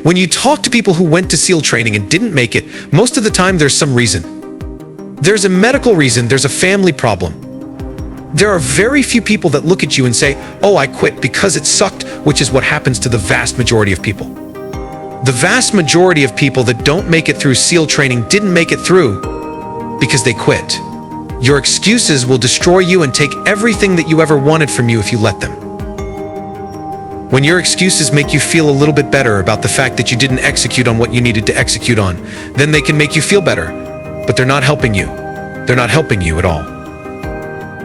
When you talk to people who went to SEAL training and didn't make it, most of the time there's some reason. There's a medical reason, there's a family problem. There are very few people that look at you and say, "Oh, I quit because it sucked," which is what happens to the vast majority of people. The vast majority of people that don't make it through SEAL training didn't make it through because they quit. Your excuses will destroy you and take everything that you ever wanted from you if you let them. When your excuses make you feel a little bit better about the fact that you didn't execute on what you needed to execute on, then they can make you feel better, but they're not helping you. They're not helping you at all.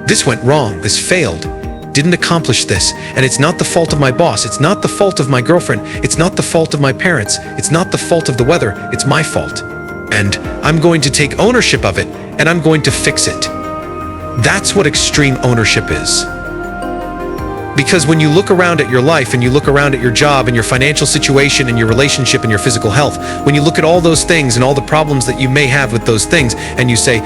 This went wrong, this failed, didn't accomplish this, and it's not the fault of my boss, it's not the fault of my girlfriend, it's not the fault of my parents, it's not the fault of the weather, it's my fault. And I'm going to take ownership of it, and I'm going to fix it. That's what extreme ownership is. Because when you look around at your life and you look around at your job and your financial situation and your relationship and your physical health, when you look at all those things and all the problems that you may have with those things, and you say,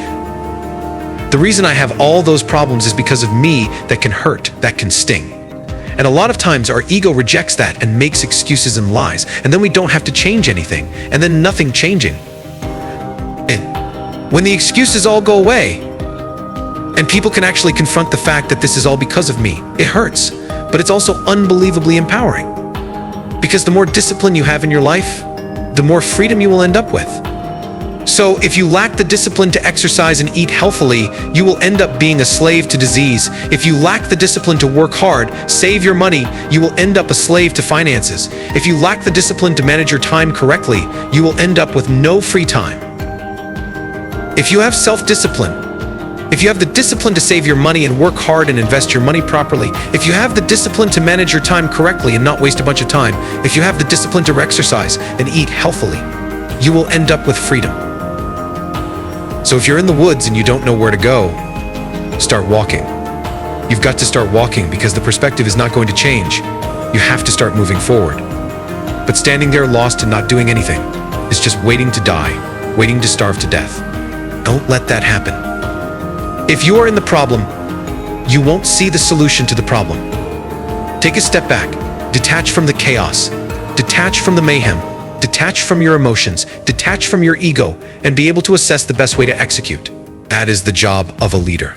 the reason I have all those problems is because of me, that can hurt, that can sting. And a lot of times our ego rejects that and makes excuses and lies, and then we don't have to change anything, and then nothing changing. And when the excuses all go away, and people can actually confront the fact that this is all because of me, it hurts, but it's also unbelievably empowering. Because the more discipline you have in your life, the more freedom you will end up with. So if you lack the discipline to exercise and eat healthily, you will end up being a slave to disease. If you lack the discipline to work hard, save your money, you will end up a slave to finances. If you lack the discipline to manage your time correctly, you will end up with no free time. If you have self-discipline, if you have the discipline to save your money and work hard and invest your money properly, if you have the discipline to manage your time correctly and not waste a bunch of time, if you have the discipline to exercise and eat healthily, you will end up with freedom. So if you're in the woods and you don't know where to go, start walking. You've got to start walking because the perspective is not going to change. You have to start moving forward. But standing there lost and not doing anything is just waiting to die, waiting to starve to death. Don't let that happen. If you are in the problem, you won't see the solution to the problem. Take a step back, detach from the chaos, detach from the mayhem, detach from your emotions, detach from your ego, and be able to assess the best way to execute. That is the job of a leader.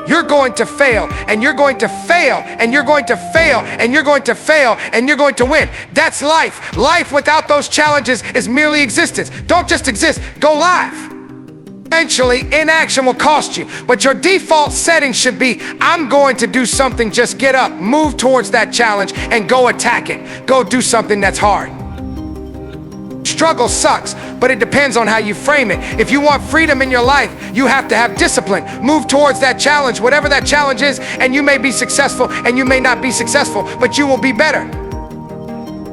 You're going to fail, and you're going to fail, and you're going to fail, and you're going to fail, and you're going to win. That's life. Life without those challenges is merely existence. Don't just exist, go live. Eventually, inaction will cost you, but your default setting should be, I'm going to do something, just get up, move towards that challenge, and go attack it. Go do something that's hard. Struggle sucks, but it depends on how you frame it. If you want freedom in your life, you have to have discipline. Move towards that challenge, whatever that challenge is, and you may be successful and you may not be successful, but you will be better.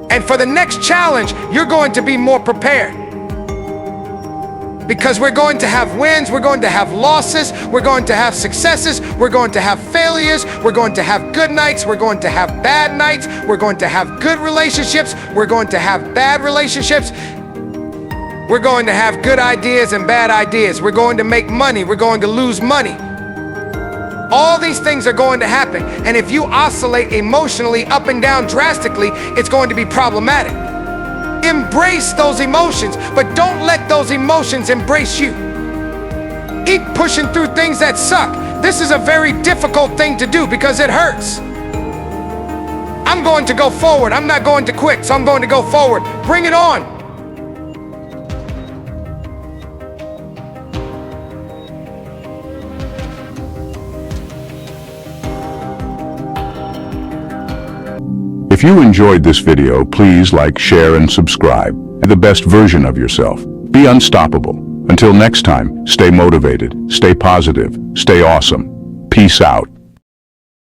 And for the next challenge, you're going to be more prepared. Because we're going to have wins, we're going to have losses, we're going to have successes, we're going to have failures, we're going to have good nights, we're going to have bad nights, we're going to have good relationships, we're going to have bad relationships, we're going to have good ideas and bad ideas, we're going to make money, we're going to lose money. All these things are going to happen, and if you oscillate emotionally up and down drastically, it's going to be problematic. Embrace those emotions, but don't let those emotions embrace you. Keep pushing through things that suck. This is a very difficult thing to do because it hurts. I'm going to go forward. I'm not going to quit, so I'm going to go forward. Bring it on. If you enjoyed this video, please like, share, and subscribe. Be the best version of yourself. Be unstoppable. Until next time, stay motivated, stay positive, stay awesome. Peace out.